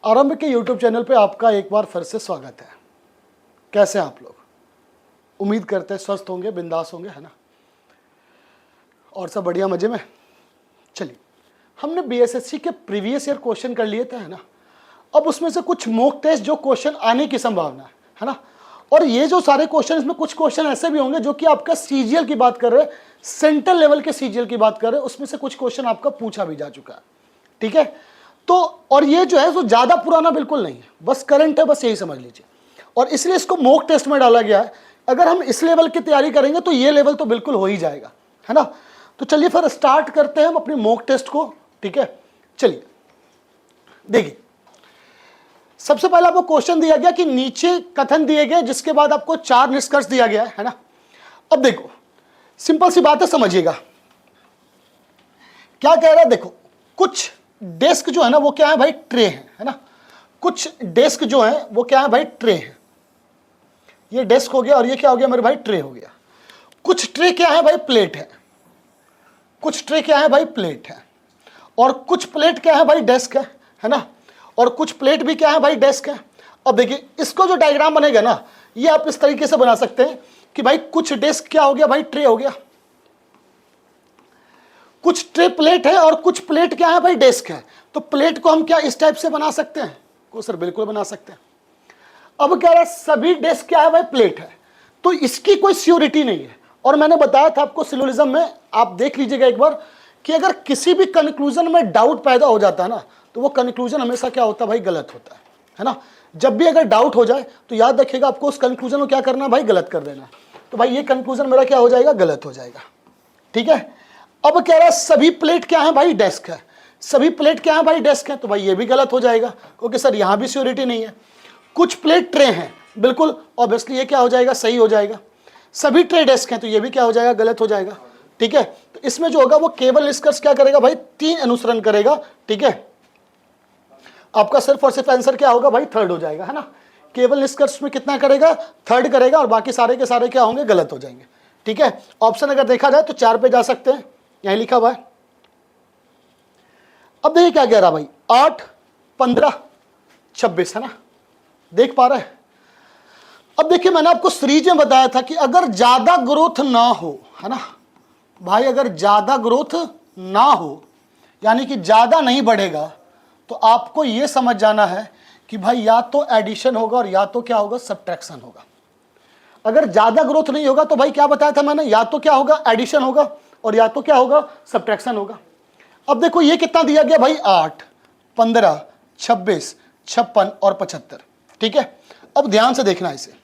आरंभ के YouTube channel पे आपका एक बार फिर से स्वागत है। कैसे हैं आप लोग? उम्मीद करते हैं स्वस्थ होंगे, बिंदास होंगे, है ना? और सब बढ़िया, मजे में। चलिए, हमने बीएसएससी के प्रीवियस ईयर क्वेश्चन कर लिए थे, है ना? अब उसमें से कुछ मॉक टेस्ट जो क्वेश्चन आने की संभावना है ना? और ये जो सारे क्वेश्चन, इसमें कुछ क्वेश्चन ऐसे भी होंगे जो कि आपका सीजीएल की बात कर रहे हैं, सेंट्रल लेवल के सीजीएल की बात कर रहे हैं, उसमें से कुछ क्वेश्चन आपका पूछा भी जा चुका है। ठीक है, तो और ये जो है वो ज्यादा पुराना बिल्कुल नहीं है, बस करंट है, बस यही समझ लीजिए। और इसलिए इसको मॉक टेस्ट में डाला गया है। अगर हम इस लेवल की तैयारी करेंगे तो ये लेवल तो बिल्कुल हो ही जाएगा, है ना? तो चलिए फिर स्टार्ट करते हैं हम अपने मॉक टेस्ट को। ठीक है, चलिए देखिए, सबसे पहले आपको क्वेश्चन दिया गया कि नीचे कथन दिए गए, जिसके बाद आपको 4 निष्कर्ष दिया गया है ना? अब देखो, सिंपल सी बात है, समझिएगा क्या कह रहा है। देखो, कुछ डेस्क जो है ना वो क्या है भाई, ट्रे है ना? कुछ डेस्क जो है वो क्या है भाई, ट्रे है। ये डेस्क हो गया और ये क्या हो गया मेरे भाई, ट्रे हो गया। कुछ ट्रे क्या है भाई, प्लेट है। कुछ ट्रे क्या है भाई, प्लेट है। और कुछ प्लेट क्या है भाई, डेस्क है ना? और कुछ प्लेट भी क्या है भाई, डेस्क है। अब देखिए, इसको जो डायग्राम बनेगा ना, ये आप इस तरीके से बना सकते हैं कि भाई कुछ डेस्क क्या हो गया भाई, ट्रे हो गया। कुछ ट्रे प्लेट है और कुछ प्लेट क्या है भाई, डेस्क है। तो प्लेट को हम क्या इस टाइप से बना सकते हैं? को सर बिल्कुल बना सकते हैं। अब क्या है, सभी डेस्क क्या है भाई, प्लेट है। तो इसकी कोई श्योरिटी नहीं है। और मैंने बताया था आपको सिलोजिज्म में, आप देख लीजिएगा एक बार, कि अगर किसी भी कंक्लूजन में डाउट पैदा हो जाता है ना, तो वो कंक्लूजन हमेशा क्या होता है भाई, गलत होता है ना? जब भी अगर डाउट हो जाए तो याद रखिएगा, आपको उस कंक्लूजन को क्या करना है भाई, गलत कर देना। तो भाई ये कंक्लूजन मेरा क्या हो जाएगा, गलत हो जाएगा। ठीक है, अब कह रहा है सभी प्लेट क्या है भाई, डेस्क है। सभी प्लेट क्या है भाई, डेस्क है। तो भाई ये भी गलत हो जाएगा, क्योंकि सर यहां भी श्योरिटी नहीं है। कुछ प्लेट ट्रे हैं, बिल्कुल ऑब्वियसली ये क्या हो जाएगा, सही हो जाएगा। सभी ट्रे डेस्क हैं, तो ये भी क्या हो जाएगा, गलत हो जाएगा। ठीक है, तो इसमें जो होगा वो केवल निष्कर्ष क्या करेगा भाई, 3 अनुसरण करेगा। ठीक है, आपका सिर्फ और सिर्फ आंसर क्या होगा भाई, थर्ड हो जाएगा, है ना? केवल निष्कर्ष में कितना करेगा, थर्ड करेगा, और बाकी सारे के सारे क्या होंगे, गलत हो जाएंगे। ठीक है, ऑप्शन अगर देखा जाए तो 4 पे जा सकते हैं, यही लिखा हुआ है। अब देखिए क्या कह रहा भाई, 8, 15, 26, है ना? देख पा रहे हैं? अब देखिए, मैंने आपको सीरीज में बताया था कि अगर ज्यादा ग्रोथ ना हो, है ना भाई, अगर ज्यादा ग्रोथ ना हो, यानी कि ज्यादा नहीं बढ़ेगा, तो आपको यह समझ जाना है कि भाई या तो एडिशन होगा और या तो क्या होगा, सब्ट्रैक्शन होगा। अगर ज्यादा ग्रोथ नहीं होगा तो भाई क्या बताया था मैंने, या तो क्या होगा, एडिशन होगा, और या तो क्या होगा, सब्ट्रैक्शन होगा। अब देखो ये कितना दिया गया भाई, 8, 15, 26, 56 और 75। ठीक है, अब ध्यान से देखना इसे।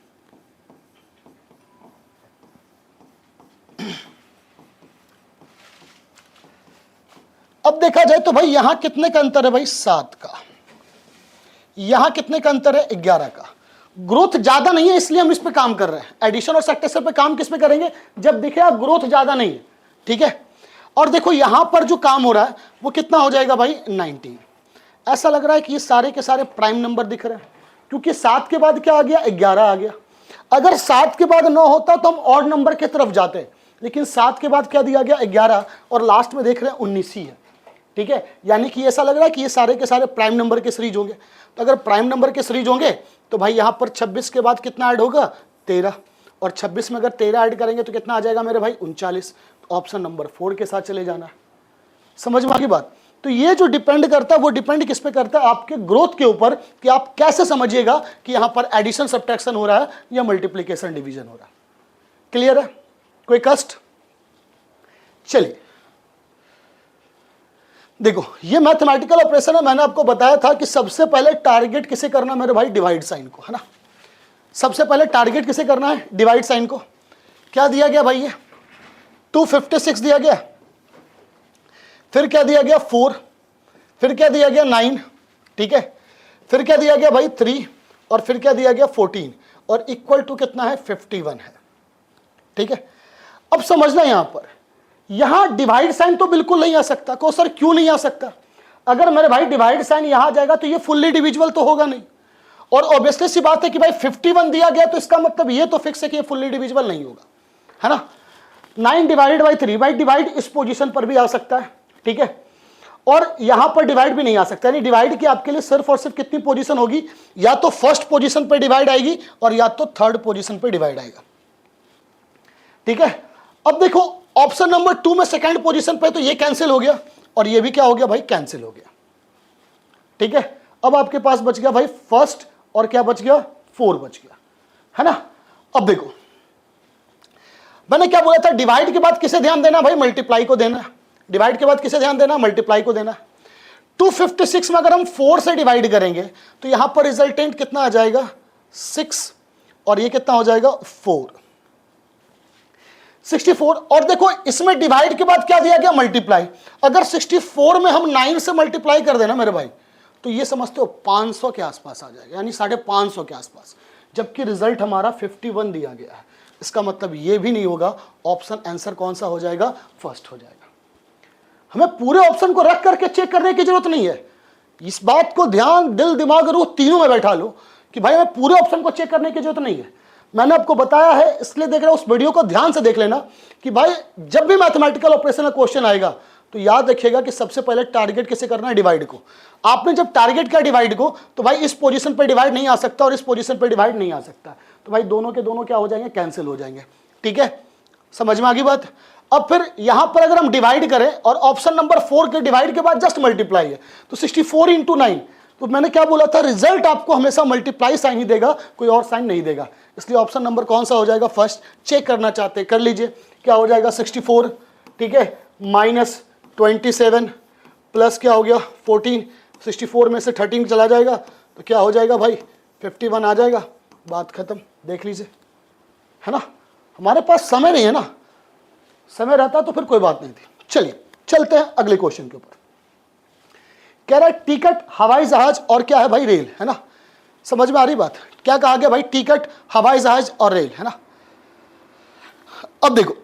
अब देखा जाए तो भाई यहां कितने का अंतर है भाई, 7 का। यहां कितने का अंतर है, 11 का। ग्रोथ ज्यादा नहीं है, इसलिए हम इस पे काम कर रहे हैं। एडिशन और सब्ट्रैक्शन पे काम किस पे करेंगे, जब दिखेगा ग्रोथ ज्यादा नहीं है। ठीक है, और देखो यहां पर जो काम हो रहा है वो कितना हो जाएगा भाई, 19। ऐसा लग रहा है कि ये सारे के सारे प्राइम नंबर दिख रहे हैं, क्योंकि 7 के बाद क्या आ गया, 11 आ गया। अगर 7 के बाद 9 होता तो हम ऑड नंबर की तरफ जाते, लेकिन 7 के बाद क्या दिया गया, 11, और लास्ट में देख रहे हैं 19 ही है। ठीक है, यानी कि ऐसा लग रहा है कि ये सारे के सारे प्राइम नंबर के सीरीज होंगे। तो अगर प्राइम नंबर के सीरीज होंगे तो भाई यहां पर 26 के बाद कितना ऐड होगा, 13, और 26 में अगर 13 ऐड करेंगे तो कितना आ जाएगा मेरे भाई, 39। ऑप्शन नंबर 4 के साथ चले जाना है। समझ में आ गई बात? तो ये जो डिपेंड करता है वो डिपेंड किस पे करता है, आपके ग्रोथ के ऊपर, कि आप कैसे समझिएगा कि यहां पर एडिशन सब्ट्रैक्शन हो रहा है या मल्टीप्लीकेशन डिवीजन हो रहा है। क्लियर है? कोई कष्ट? चलिए देखो, ये मैथमेटिकल ऑपरेशन है। मैंने आपको बताया था कि सबसे पहले टारगेट किसे करना है मेरे भाई, डिवाइड साइन को, है ना? सबसे पहले टारगेट किसे करना है, डिवाइड साइन को। क्या दिया गया भाई, ये 256 दिया गया, फिर क्या दिया गया, 4, फिर क्या दिया गया, 9, ठीक है, फिर क्या दिया गया भाई, 3, और फिर क्या दिया गया, 14, और इक्वल टू कितना है, 51 है। ठीक है, अब समझना यहां पर, यहां डिवाइड साइन तो बिल्कुल नहीं आ सकता। को सर क्यों नहीं आ सकता? अगर मेरे भाई डिवाइड साइन यहां आ जाएगा तो ये फुल्ली डिविजिबल तो होगा नहीं, और ऑब्वियसली सी बात है कि भाई 51 दिया गया तो इसका मतलब ये तो फिक्स है कि ये फुल्ली डिविजिबल नहीं होगा, है ना? 9 डिवाइडेड बाई 3, भाई डिवाइड इस पोजीशन पर भी आ सकता है। ठीक है, और यहां पर डिवाइड भी नहीं आ सकता, यानी डिवाइड की आपके लिए सिर्फ और सिर्फ कितनी पोजीशन होगी, या तो फर्स्ट पोजीशन पे डिवाइड आएगी और या तो थर्ड पोजीशन पे डिवाइड आएगा। ठीक है, अब देखो ऑप्शन नंबर 2 में सेकंड पोजीशन पे, तो ये कैंसिल हो गया और ये भी क्या हो गया भाई, कैंसिल हो गया। ठीक है, अब आपके पास बच गया भाई फर्स्ट और क्या बच गया, 4 बच गया, है ना। अब देखो मैंने क्या बोला था, डिवाइड के बाद किसे ध्यान देना भाई, मल्टीप्लाई को देना। डिवाइड के बाद किसे ध्यान देना, मल्टीप्लाई को देना। 256 में अगर हम 4 से डिवाइड करेंगे तो यहां पर रिजल्टेंट कितना आ जाएगा, 6, और ये कितना हो जाएगा, 4, 64। और देखो इसमें डिवाइड के बाद क्या दिया गया, मल्टीप्लाई। अगर 64 में हम 9 से मल्टीप्लाई कर देना मेरे भाई, तो ये समझते हो 500 के आसपास आ जाएगा, यानी 550 के आसपास, जबकि रिजल्ट हमारा 51 दिया गया है। इसका मतलब ये भी नहीं होगा, ऑप्शन आंसर कौन सा हो जाएगा, फर्स्ट हो जाएगा। हमें पूरे ऑप्शन को रख करके चेक करने की जरूरत नहीं है। इस बात को ध्यान, दिल, दिमाग, रूह तीनों में बैठा लो कि भाई हमें पूरे ऑप्शन को चेक करने की जरूरत नहीं है। मैंने आपको बताया है, इसलिए देख रहा हूं, उस वीडियो को ध्यान से देख लेना कि भाई जब भी मैथमेटिकल ऑपरेशन का क्वेश्चन आएगा तो याद रखिएगा कि सबसे पहले टारगेट किसे करना है, डिवाइड को। आपने जब टारगेट किया डिवाइड को, तो भाई इस पोजीशन पर डिवाइड नहीं आ सकता और इस पोजीशन पर डिवाइड नहीं आ सकता, तो भाई दोनों के दोनों क्या हो जाएंगे, कैंसिल हो जाएंगे। ठीक है, समझ में आ गई बात। अब फिर यहां पर अगर हम डिवाइड करें और ऑप्शन नंबर 4 के डिवाइड के बाद जस्ट मल्टीप्लाई है, तो 64 × 9, तो मैंने क्या बोला था, रिजल्ट आपको हमेशा मल्टीप्लाई साइन ही देगा, कोई और साइन नहीं देगा। इसलिए ऑप्शन नंबर कौन सा हो जाएगा, फर्स्ट। चेक करना चाहते हैं कर लीजिए, क्या हो जाएगा, 64, ठीक है, -27 प्लस क्या हो गया, 14, 64 में से 13 चला जाएगा तो क्या हो जाएगा भाई, 51 आ जाएगा, बात खत्म। देख लीजिए, है ना। हमारे पास समय नहीं है ना, समय रहता तो फिर कोई बात नहीं थी। चलिए चलते हैं अगले क्वेश्चन के ऊपर। कह रहा है टिकट, हवाई जहाज और क्या है भाई, रेल, है ना। समझ में आ रही बात, क्या कहा गया भाई, टिकट, हवाई जहाज और रेल, है ना। अब देखो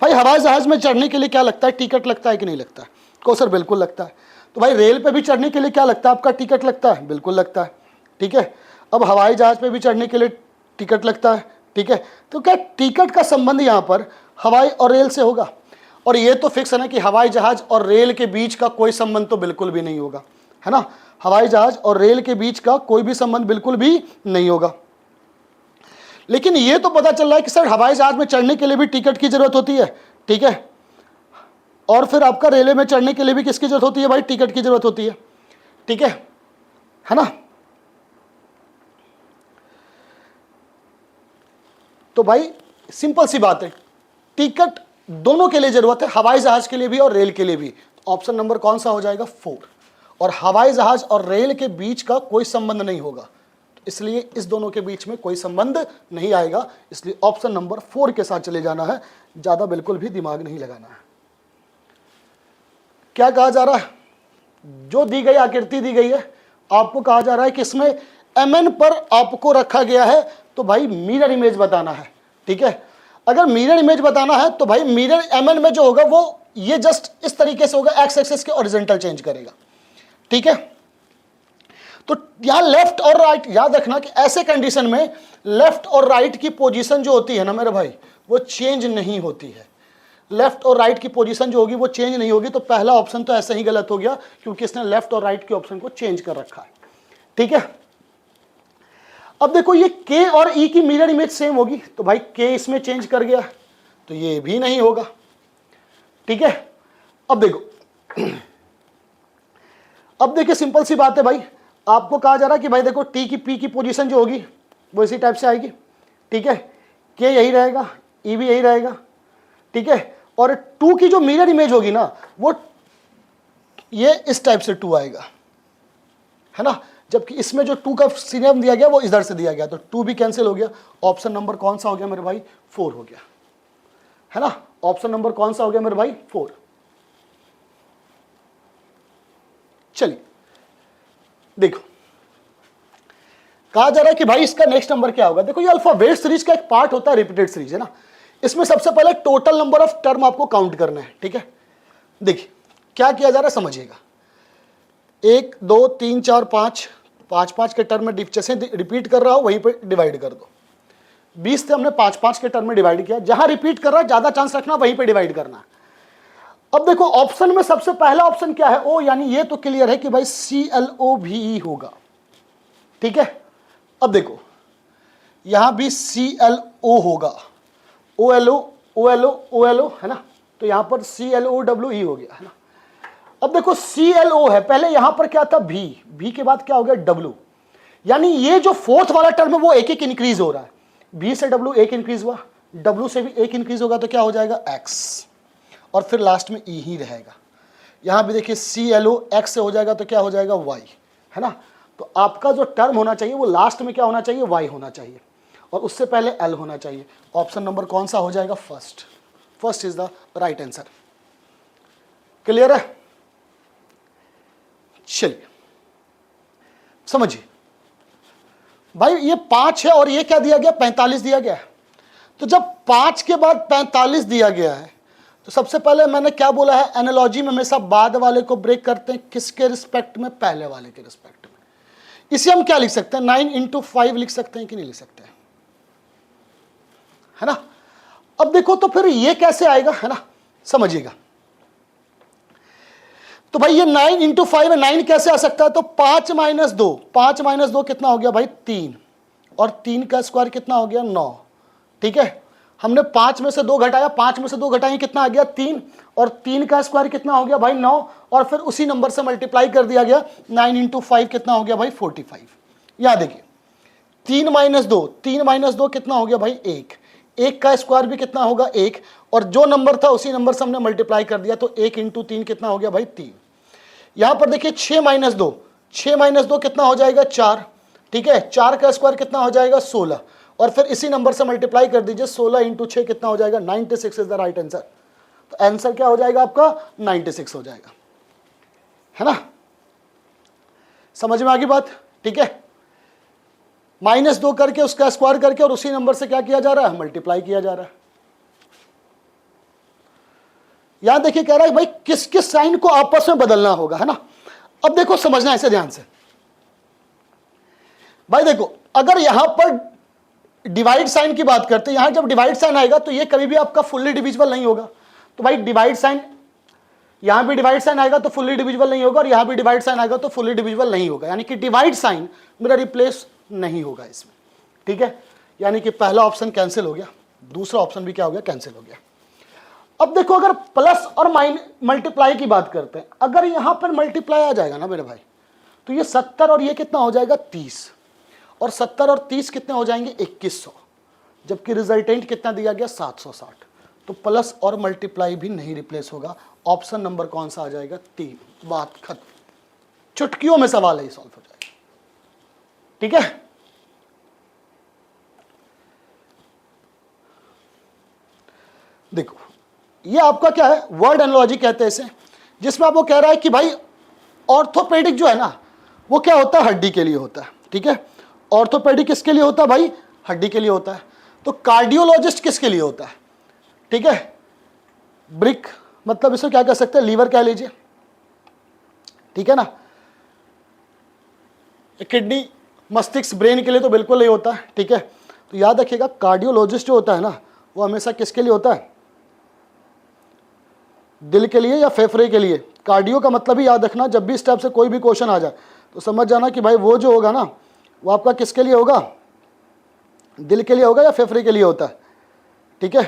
भाई हवाई जहाज में चढ़ने के लिए क्या लगता है, टिकट लगता है कि नहीं लगता है, को सर बिल्कुल लगता है। तो भाई रेल पे भी चढ़ने के लिए क्या लगता है आपका, टिकट लगता है, बिल्कुल लगता है। ठीक है, अब हवाई जहाज पे भी चढ़ने के लिए टिकट लगता है। ठीक है, तो क्या टिकट का संबंध यहाँ पर हवाई और रेल से होगा, और ये तो फिक्स है ना कि हवाई जहाज और रेल के बीच का कोई संबंध तो बिल्कुल भी नहीं होगा, है ना। हवाई जहाज और रेल के बीच का कोई भी संबंध बिल्कुल भी नहीं होगा। लेकिन ये तो पता चल रहा है कि सर हवाई जहाज में चढ़ने के लिए भी टिकट की जरूरत होती है, ठीक है, और फिर आपका रेलवे में चढ़ने के लिए भी किसकी जरूरत होती है भाई, टिकट की जरूरत होती है। ठीक है ना। तो भाई सिंपल सी बात है, टिकट दोनों के लिए जरूरत है, हवाई जहाज के लिए भी और रेल के लिए भी। ऑप्शन नंबर कौन सा हो जाएगा, 4। और हवाई जहाज और रेल के बीच का कोई संबंध नहीं होगा, इसलिए इस दोनों के बीच में कोई संबंध नहीं आएगा, इसलिए ऑप्शन नंबर 4 के साथ चले जाना है, ज्यादा बिल्कुल भी दिमाग नहीं लगाना है। क्या कहा जा रहा है, जो दी गई आकृति दी गई है, आपको कहा जा रहा है कि इसमें mn पर आपको रखा गया है, तो भाई मिरर इमेज बताना है। ठीक है, अगर मिरर इमेज बताना है तो भाई मिरर mn में जो होगा वो ये जस्ट इस तरीके से होगा, एक्स एक्सिस के हॉरिजॉन्टल चेंज करेगा। ठीक है, तो यहां लेफ्ट और राइट याद रखना कि ऐसे कंडीशन में लेफ्ट और राइट की पोजीशन जो होती है ना मेरे भाई, वो चेंज नहीं होती है। लेफ्ट और राइट की पोजीशन जो होगी वो चेंज नहीं होगी, तो पहला ऑप्शन तो ऐसे ही गलत हो गया क्योंकि इसने लेफ्ट और राइट के ऑप्शन को चेंज कर रखा है। ठीक है, अब देखो ये K और E की मिरर इमेज सेम होगी, तो भाई K इसमें चेंज कर गया तो ये भी नहीं होगा। ठीक है, अब देखो अब देखिए सिंपल सी बात है भाई, आपको कहा जा रहा है कि भाई देखो T की P की पोजीशन जो होगी वो इसी टाइप से आएगी। ठीक है, K यही रहेगा, E भी यही रहेगा। ठीक है, और 2 की जो मिरर इमेज होगी ना वो ये इस टाइप से 2 आएगा, है ना, जबकि इसमें जो 2 का सिग्नम दिया गया वो इधर से दिया गया, तो 2 भी कैंसिल हो गया। ऑप्शन नंबर कौन सा हो गया मेरे भाई, 4 हो गया, है ना। ऑप्शन नंबर कौन सा हो गया मेरे भाई, 4। चलिए देखो, कहा जा रहा है कि भाई इसका नेक्स्ट नंबर क्या होगा। देखो ये अल्फाबेट सीरीज का एक पार्ट होता है, रिपीटेड सीरीज, है ना। इसमें सबसे पहले टोटल नंबर ऑफ टर्म आपको काउंट करना है। ठीक है, देखिए क्या किया जा रहा है समझिएगा, 1 2 3 4 5 5 के टर्म में जैसे रिपीट कर रहा हो वहीं पे डिवाइड कर दो। 20 से हमने 5 के टर्म में डिवाइड किया, जहां रिपीट कर रहा है ज्यादा चांस रखना वहीं पे डिवाइड करना। अब देखो ऑप्शन में सबसे पहला ऑप्शन क्या है, ओ, यानी ये तो क्लियर है कि भाई ClO होगा, ठीक है। अब देखो यहां भी ClO होगा, OLO OLO OLO है ना, तो यहां पर ClOWE हो गया है ना। अब देखो ClO है, पहले यहां पर क्या था V के बाद क्या हो गया W, यानी ये जो फोर्थ वाला टर्म है वो एक एक इंक्रीज हो रहा है, V से W एक इंक्रीज हुआ, W से भी एक इंक्रीज होगा तो क्या हो जाएगा X, और फिर लास्ट में E ही रहेगा। यहां भी देखिए ClO X से हो जाएगा तो क्या हो जाएगा Y, है ना। तो आपका जो टर्म होना चाहिए वो लास्ट में क्या होना चाहिए, Y होना चाहिए, और उससे पहले L होना चाहिए। ऑप्शन नंबर कौन सा हो जाएगा, first is the right answer. Clear है, चलिए समझिए भाई, ये 5 है और ये क्या दिया गया, 45 दिया गया है। तो जब 5 के बाद 45 दिया गया है तो सबसे पहले मैंने क्या बोला है, एनालॉजी में हमेशा बाद वाले को ब्रेक करते हैं, किसके रिस्पेक्ट में, पहले वाले के रिस्पेक्ट में। इसे हम क्या लिख सकते हैं, 9 × 5 लिख सकते हैं कि नहीं लिख सकते हैं, है ना। अब देखो तो फिर ये कैसे आएगा, है ना, समझिएगा। तो भाई ये 9 × 5 है, 9 कैसे आ सकता है, तो 5 - 2, 5 - 2 कितना हो गया भाई 3, और 3 का स्क्वायर कितना हो गया 9, ठीक है। हमने 5 में से 2 घटाया, 5 में से 2 घटाएं कितना आ गया 3, और 3 का स्क्वायर कितना हो गया भाई 9, और फिर उसी नंबर से मल्टीप्लाई कर दिया गया, 9 × 5 कितना हो गया भाई 45। यहां देखिए 3 - 2, 3 - 2 कितना हो गया भाई 1, 1 का स्क्वायर भी कितना होगा 1, और जो नंबर था उसी नंबर से हमने मल्टीप्लाई कर दिया, तो 1 × 3 कितना हो गया भाई 3। यहां पर देखिए 6 - 2, 6 - 2 कितना हो जाएगा 4, ठीक है। 4 का स्क्वायर कितना हो जाएगा 16, और फिर इसी नंबर से मल्टीप्लाई कर दीजिए, 16 × 6 कितना हो जाएगा 96 इज द राइट आंसर। तो आंसर क्या हो जाएगा आपका 96 हो जाएगा, है ना। समझ में आ गई बात, ठीक है। -2 करके उसका स्क्वायर करके और उसी नंबर से क्या किया जा रहा है, मल्टीप्लाई किया जा रहा है। यहां देखिए कह रहा है भाई किस किस साइन को आपस में बदलना होगा, है ना। अब देखो समझना ऐसे ध्यान से भाई, देखो अगर यहां पर डिवाइड साइन की बात करते हैं, यहां जब डिवाइड साइन आएगा तो ये कभी भी आपका फुल्ली डिविजिबल नहीं होगा। तो भाई डिवाइड साइन, यहां भी डिवाइड साइन आएगा तो फुल्ली डिविजिबल नहीं होगा, और यहां भी डिवाइड साइन आएगा तो फुल्ली डिविजिबल नहीं होगा, यानी कि डिवाइड साइन मेरा रिप्लेस नहीं होगा इसमें, ठीक है। यानी कि पहला ऑप्शन कैंसिल हो गया, दूसरा ऑप्शन भी क्या हो गया, कैंसिल हो गया। अब देखो अगर प्लस और मल्टीप्लाई की बात करते हैं, अगर यहां पर मल्टीप्लाई आ जाएगा ना मेरे भाई, तो ये 70 और ये कितना हो जाएगा 30, और 70 और 30 कितने हो जाएंगे 2100, जबकि रिजल्टेंट कितना दिया गया 760। तो प्लस और मल्टीप्लाई भी नहीं रिप्लेस होगा। ऑप्शन नंबर कौन सा आ जाएगा 3, बात खत्म, चुटकियों में सवाल है, सॉल्व हो जाएगा, ठीक है। देखो ये आपका क्या है, वर्ड एनालॉजी कहते हैं इसे, जिसमें आपको कह रहा है कि भाई ऑर्थोपेडिक जो है ना वो क्या होता है, हड्डी के लिए होता है, ठीक है। ऑर्थोपेडिक किसके लिए होता है भाई, हड्डी के लिए होता है। तो कार्डियोलॉजिस्ट किसके लिए होता है, ठीक है। ब्रिक मतलब इसे क्या कह सकते हैं, लीवर कह लीजिए, ठीक है ना। किडनी, मस्तिष्क, ब्रेन के लिए तो बिल्कुल नहीं होता है, ठीक है। तो याद रखिएगा कार्डियोलॉजिस्ट जो होता है ना वो हमेशा किसके लिए होता है, दिल के लिए या फेफड़े के लिए। कार्डियो का मतलब ही याद रखना, जब भी इस टाइप से कोई भी क्वेश्चन आ जाए तो समझ जाना कि भाई वो जो होगा ना वो आपका किसके लिए होगा, दिल के लिए होगा या फेफड़े के लिए होता है, ठीक है।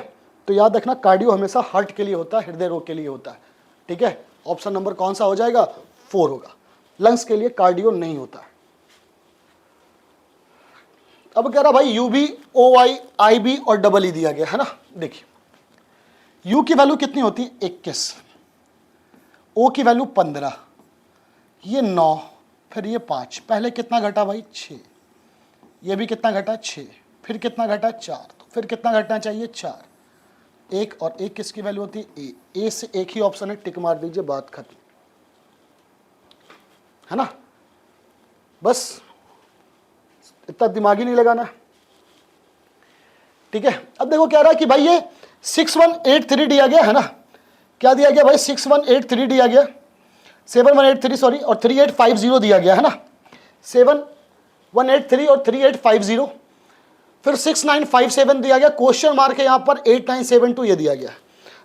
तो याद रखना कार्डियो हमेशा हार्ट के लिए होता है, हृदय रोग के लिए होता है, ठीक है। ऑप्शन नंबर कौन सा हो जाएगा 4 होगा। लंग्स के लिए कार्डियो नहीं होता है। अब कह रहा भाई UB, OI, IB और EE दिया गया है ना। देखिए U की वैल्यू कितनी होती है 21, O की वैल्यू 15, ये 9, फिर ये 5, पहले कितना घटा भाई 6, ये भी कितना घटा 6, फिर कितना घटा 4, तो फिर कितना घटना चाहिए 4, 1 और 1 किसकी वैल्यू होती है A से एक ही ऑप्शन है, टिक मार दीजिए, बात खत्म, है ना। बस इतना दिमाग ही नहीं लगाना, ठीक है। अब देखो कह रहा है कि भाई ये 6183 दिया गया है ना, क्या दिया गया भाई 6183 दिया गया, 7183 सॉरी, और 3850 दिया गया है ना, 7183 और 3850, फिर 6957 दिया गया, क्वेश्चन मार्क है यहाँ पर 8972 ये दिया गया।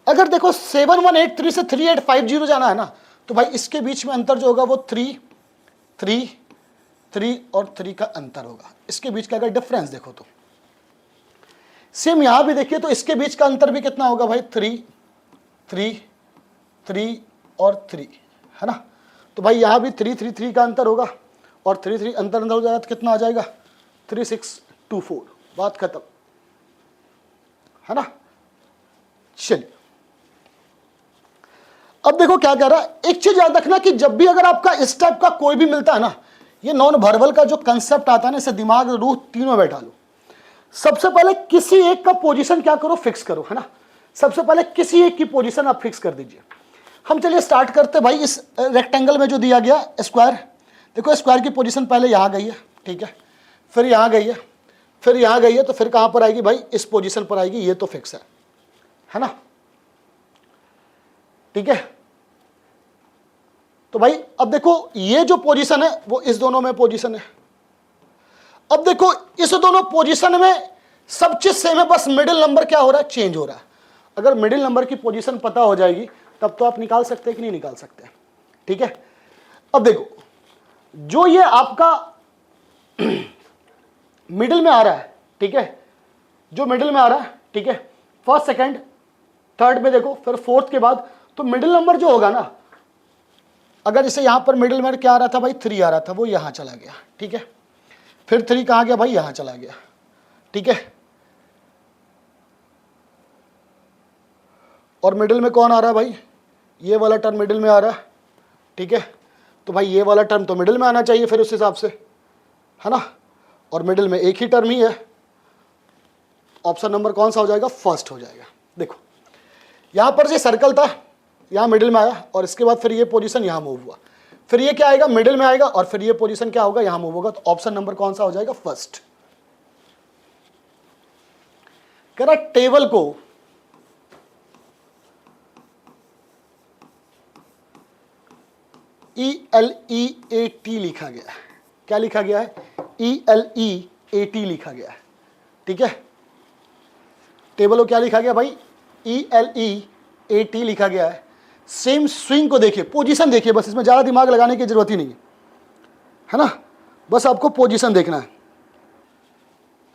अगर देखो 7183 से 3850 जाना है ना, तो भाई इसके बीच में अंतर जो होगा वो 3 3 3 और 3 का अंतर होगा। इसके बीच का अगर डिफरेंस देखो तो सेम यहां भी देखिए, तो इसके बीच का अंतर भी कितना होगा भाई 3 3 3 और 3, है ना। तो भाई यहां भी 3 3 3 का अंतर होगा और 3 3 अंतर हो जाएगा तो कितना आ जाएगा 3624, बात खत्म, है ना। चलिए अब देखो क्या कह रहा है, एक चीज याद रखना कि जब भी अगर आपका इस टाइप का कोई भी मिलता है ना, ये नॉन वर्बल का जो कंसेप्ट आता है ना, इसे दिमाग रूह तीनों में बैठा लो। सबसे पहले किसी एक का पोजीशन क्या करो, फिक्स करो, है ना। सबसे पहले किसी एक की पोजीशन आप फिक्स कर दीजिए। हम चलिए स्टार्ट करते भाई इस रेक्टेंगल में जो दिया गया स्क्वायर। देखो स्क्वायर की पोजीशन पहले यहां गई है, ठीक है, फिर यहां गई है, फिर यहां गई है, तो फिर कहां पर आएगी भाई, इस पोजीशन पर आएगी, ये तो फिक्स है ना, ठीक है। तो भाई अब देखो ये जो पोजीशन है वो इस दोनों में पोजीशन है। अब देखो इस दोनों पोजीशन में सब चीज सेम है, बस मिडिल नंबर क्या हो रहा है, चेंज हो रहा है। अगर मिडिल नंबर की पोजीशन पता हो जाएगी तब तो आप निकाल सकते हैं कि नहीं निकाल सकते, ठीक है। अब देखो जो ये आपका मिडिल में आ रहा है, ठीक है, जो मिडिल में आ रहा है, ठीक है, फर्स्ट सेकंड थर्ड में देखो, फिर फोर्थ के बाद, तो मिडिल नंबर जो होगा ना, अगर जैसे यहां पर मिडिल में क्या आ रहा था भाई 3 आ रहा था, वो यहां चला गया, ठीक है, फिर 3 कहां गया भाई, यहां चला गया, ठीक है, और मिडिल में कौन आ रहा है भाई, ये वाला टर्म मिडिल में आ रहा है, ठीक है। तो भाई ये वाला टर्म तो मिडिल में आना चाहिए फिर उस हिसाब से, है ना, और मिडिल में एक ही टर्म ही है, ऑप्शन नंबर कौन सा हो जाएगा, फर्स्ट हो जाएगा। देखो यहां पर जो सर्कल था यहां मिडिल में आया, और इसके बाद फिर ये पोजीशन यहां मूव हुआ, फिर ये क्या आएगा, मिडिल में आएगा, और फिर ये पोजीशन क्या होगा, यहां मूव होगा, तो ऑप्शन नंबर कौन सा हो जाएगा, फर्स्ट। कह रहा टेबल को ELEAT लिखा गया है। क्या लिखा गया है, ELEAT लिखा गया है, ठीक है। टेबल को क्या लिखा गया भाई, ELEAT लिखा गया है। सेम स्विंग को देखिए, पोजीशन देखिए, बस इसमें ज्यादा दिमाग लगाने की जरूरत ही नहीं है ना, बस आपको पोजीशन देखना है।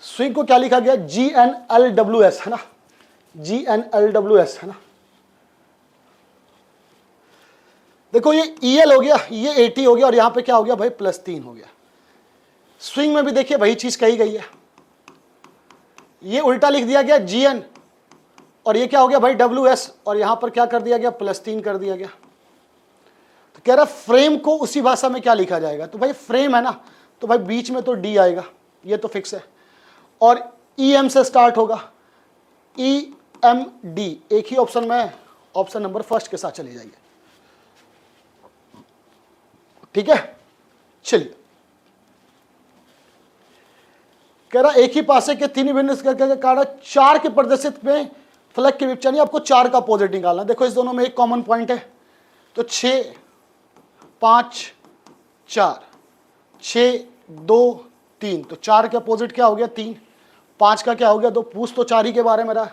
स्विंग को क्या लिखा गया, GNLWS, है ना, GNLWS, है ना। देखो ये EL हो गया, ये 80 हो गया, और यहां पे क्या हो गया भाई, +3 हो गया। स्विंग में भी देखिए वही चीज कही गई है, ये उल्टा लिख दिया गया GN, और ये क्या हो गया भाई WS, और यहां पर क्या कर दिया गया, +3 कर दिया गया। तो कह रहा फ्रेम को उसी भाषा में क्या लिखा जाएगा, तो भाई फ्रेम है ना, तो भाई बीच में तो D आएगा, ये तो फिक्स है, और EM से स्टार्ट होगा, EMD, एक ही ऑप्शन में, ऑप्शन नंबर फर्स्ट के साथ चले जाइए, ठीक है। चलिए कह रहा एक ही पासे के 3 भिन्न कारण 4 के प्रदर्शित में फलक के विपरीत, आपको 4 का अपोजिट निकालना। देखो इस दोनों में एक कॉमन पॉइंट है, तो 6 5 4, 6 2 3, तो 4 के अपोजिट क्या हो गया 3, 5 का क्या हो गया 2, पूछ तो 4 ही के बारे में रहा,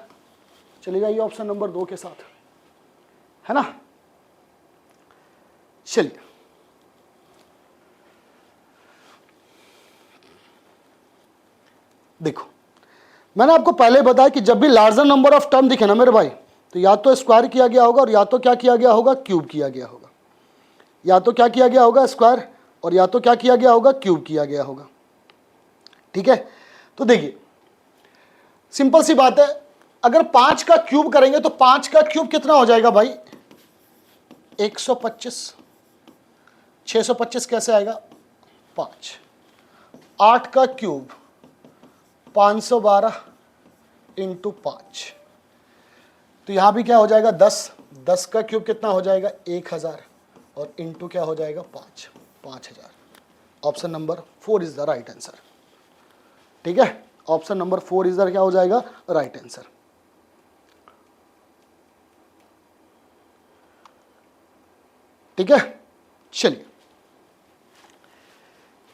चलिए जाइए ऑप्शन नंबर 2 के साथ, है ना। चलिए देखो मैंने आपको पहले बताया कि जब भी लार्जर नंबर ऑफ टर्म दिखे ना मेरे भाई, तो या तो स्क्वायर किया गया होगा, और या तो क्या किया गया होगा, क्यूब किया गया होगा, या तो क्या किया गया होगा स्क्वायर, और या तो क्या किया गया होगा, क्यूब किया गया होगा, ठीक है। तो देखिए सिंपल सी बात है, अगर 5 का क्यूब करेंगे तो 5 का क्यूब कितना हो जाएगा भाई, 125, 625 कैसे आएगा 5, 8 का क्यूब 512 इंटू 5, तो यहां भी क्या हो जाएगा 10, 10 का क्यूब कितना हो जाएगा 1000, और इंटू क्या हो जाएगा 5, 5000। Option number 4 is the right answer, ठीक है। ऑप्शन नंबर 4 इज द क्या हो जाएगा, राइट आंसर। ठीक है। चलिए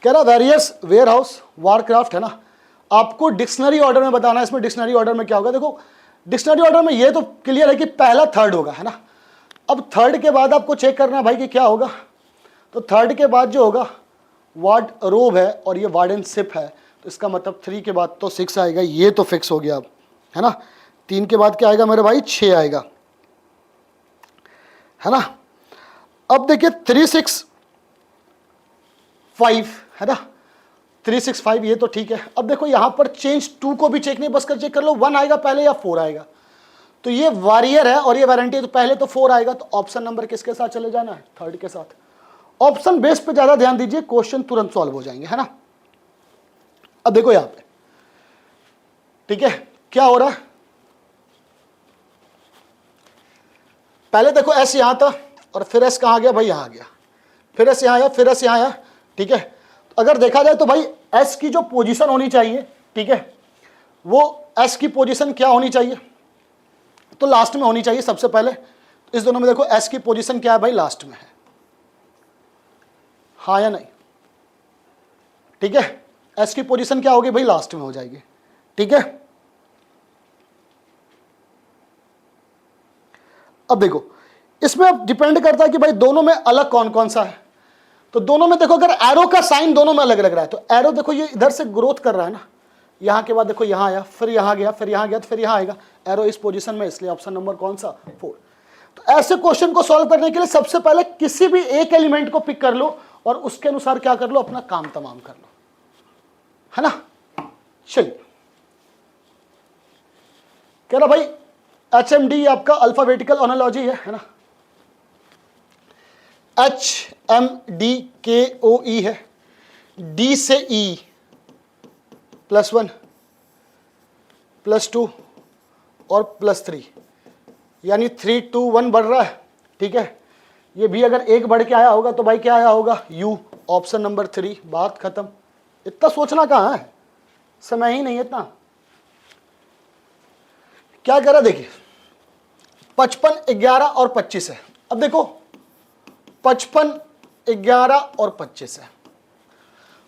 कह रहा वेरियस वेयर हाउस वारक्राफ्ट, है ना, आपको डिक्शनरी ऑर्डर में बताना है। इसमें डिक्शनरी ऑर्डर में क्या होगा, देखो डिक्शनरी ऑर्डर में ये तो क्लियर है कि पहला थर्ड होगा, है ना। अब थर्ड के बाद आपको चेक करना है भाई कि क्या होगा। तो थर्ड के बाद जो होगा वार्डरोब है और ये वार्डनशिप है, तो इसका मतलब 3 के बाद तो 6 आएगा, ये तो फिक्स हो गया अब, है ना। 3 के बाद क्या आएगा मेरे भाई, 6 आएगा, है ना। अब देखिए 365 है ना, 365 ये तो ठीक है। अब देखो यहां पर चेंज 2 को भी चेक नहीं, बस कर चेक कर लो 1 आएगा पहले या 4 आएगा। तो ये वॉरियर है और ये वारंटी है, तो पहले तो 4 आएगा, तो ऑप्शन नंबर किसके साथ चले जाना है, थर्ड के साथ। ऑप्शन बेस पे ज्यादा ध्यान दीजिए, क्वेश्चन तुरंत सॉल्व हो जाएंगे, है ना। अब देखो यहां पे, ठीक है, क्या हो रहा है, पहले देखो एस यहां था और फिर एस कहां गया भाई, यहां गया, फिर एस यहां आया, फिर एस यहां आया, ठीक है। अगर देखा जाए तो भाई एस की जो पोजीशन होनी चाहिए, ठीक है, वो एस की पोजीशन क्या होनी चाहिए, तो लास्ट में होनी चाहिए सबसे पहले। इस दोनों में देखो एस की पोजीशन क्या है भाई, लास्ट में है, हाँ या नहीं, ठीक है। एस की पोजीशन क्या होगी भाई, लास्ट में हो जाएगी, ठीक है। अब देखो इसमें अब डिपेंड करता है कि भाई दोनों में अलग कौन कौन सा है। तो दोनों में देखो अगर एरो का साइन दोनों में अलग लग रहा है, तो एरो देखो ये इधर से ग्रोथ कर रहा है ना, यहां के बाद देखो यहां आया, फिर यहां गया, फिर यहां गया, तो फिर यहां आएगा, एरो इस पोजीशन में, इसलिए ऑप्शन नंबर कौन सा, 4। तो ऐसे क्वेश्चन को सॉल्व करने के लिए सबसे पहले किसी भी एक एलिमेंट को पिक कर लो और उसके अनुसार क्या कर लो, अपना काम तमाम कर लो, है ना। चलिए कह रहा भाई HMD आपका अल्फाबेटिकल ओनोलॉजी है ना, HMDKOE है, D से E +1 +2 और +3, यानी 3 2 1 बढ़ रहा है, ठीक है। ये भी अगर एक बढ़ के आया होगा तो भाई क्या आया होगा, U, ऑप्शन नंबर 3, बात खत्म। इतना सोचना कहाँ है, समय ही नहीं है इतना। क्या कह रहा देखिए 55 11 और 25 है। अब देखो 55 11 और 25 है,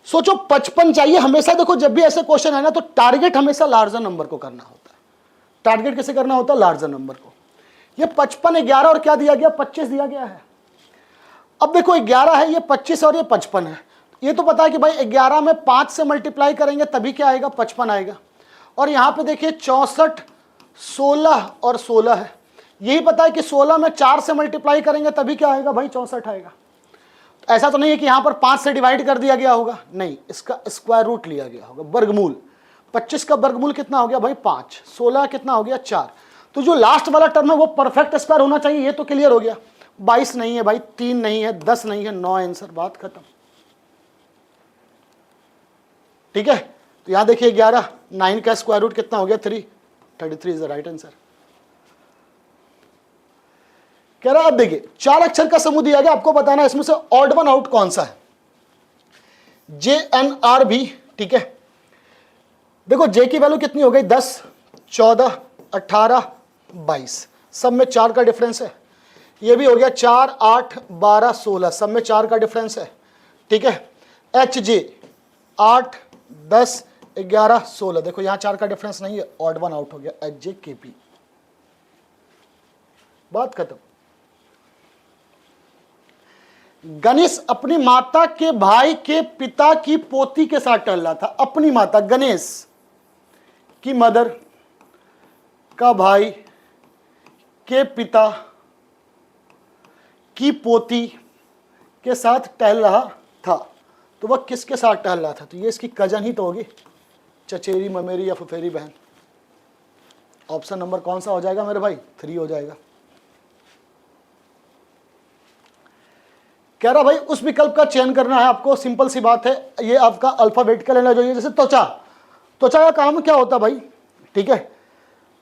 सोचो 55 चाहिए हमेशा। देखो जब भी ऐसे क्वेश्चन है ना, तो टारगेट हमेशा लार्जर नंबर को करना होता है। टारगेट कैसे करना होता है, लार्जर नंबर को। ये 55 11 और क्या दिया गया, 25 दिया गया है। अब देखो 11 है, ये 25 और ये 55 है। ये तो पता है कि भाई 11 में 5 से मल्टीप्लाई करेंगे तभी क्या आएगा, 55 आएगा। और यहां पे देखिए 64 16 और 16 है, यही पता है कि 16 में 4 से मल्टीप्लाई करेंगे तभी क्या आएगा भाई, 64 आएगा। तो ऐसा तो नहीं है कि यहां पर 5 से डिवाइड कर दिया गया होगा, नहीं, इसका स्क्वायर रूट लिया गया होगा, वर्गमूल। 25 का वर्गमूल कितना हो गया भाई, 5, 16 कितना हो गया, 4। तो जो लास्ट वाला टर्म है वो परफेक्ट स्क्वायर होना चाहिए, ये तो क्लियर हो गया। 22 नहीं है भाई, 3 नहीं है, 10 नहीं है, 9 आंसर, बात खत्म, ठीक है। तो यहां देखिए 11, 9 का स्क्वायर रूट कितना हो गया, 3, 33 इज द राइट आंसर। कह रहा अब देखिए 4 अक्षर का समूह दिया गया, आपको बताना है इसमें से ऑड वन आउट कौन सा है, JNRB, ठीक है। देखो J की वैल्यू कितनी हो गई, 10 14 18 22, सब में 4 का डिफरेंस है। ये भी हो गया 4 8 12 16, सब में 4 का डिफरेंस है, ठीक है। HJ 8 10 11 16, देखो यहां 4 का डिफरेंस नहीं है, ऑड वन आउट हो गया, HJKP, बात खत्म। गणेश अपनी माता के भाई के पिता की पोती के साथ टहल रहा था। अपनी माता, गणेश की मदर का भाई के पिता की पोती के साथ टहल रहा था, तो वह किसके साथ टहल रहा था, तो ये इसकी कजन ही तो होगी, चचेरी ममेरी या फुफेरी बहन। ऑप्शन नंबर कौन सा हो जाएगा मेरे भाई, 3 हो जाएगा। कह रहा भाई उस विकल्प का चयन करना है आपको, सिंपल सी बात है। ये आपका अल्फाबेटिकल है जो, जैसे त्वचा, त्वचा का काम क्या होता है भाई, ठीक है,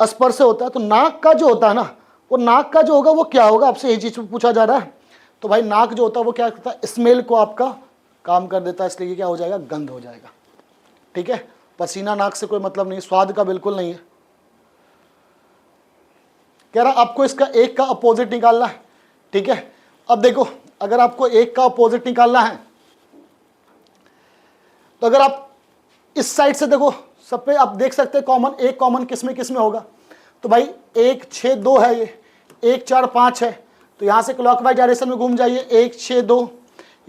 स्पर्श से होता है। तो नाक का जो होता है ना, वो नाक का जो होगा वो क्या होगा, आपसे यही चीज पूछा जा रहा है। तो भाई नाक जो होता है वो क्या करता है, स्मेल को आपका काम कर देता है, इसलिए क्या हो जाएगा, गंध हो जाएगा, ठीक है। पसीना नाक से कोई मतलब नहीं, स्वाद का बिल्कुल नहीं है। कह रहा आपको इसका एक का अपोजिट निकालना है, ठीक है। अब देखो अगर आपको एक का अपोजिट निकालना है, तो अगर आप इस साइड से देखो, सब पे आप देख सकते हैं कॉमन, एक कॉमन किस में होगा, तो भाई 1 6 2 है, ये 1 4 5 है, तो यहां से क्लॉकवाइज डायरेक्शन में घूम जाइए, 1 6 2,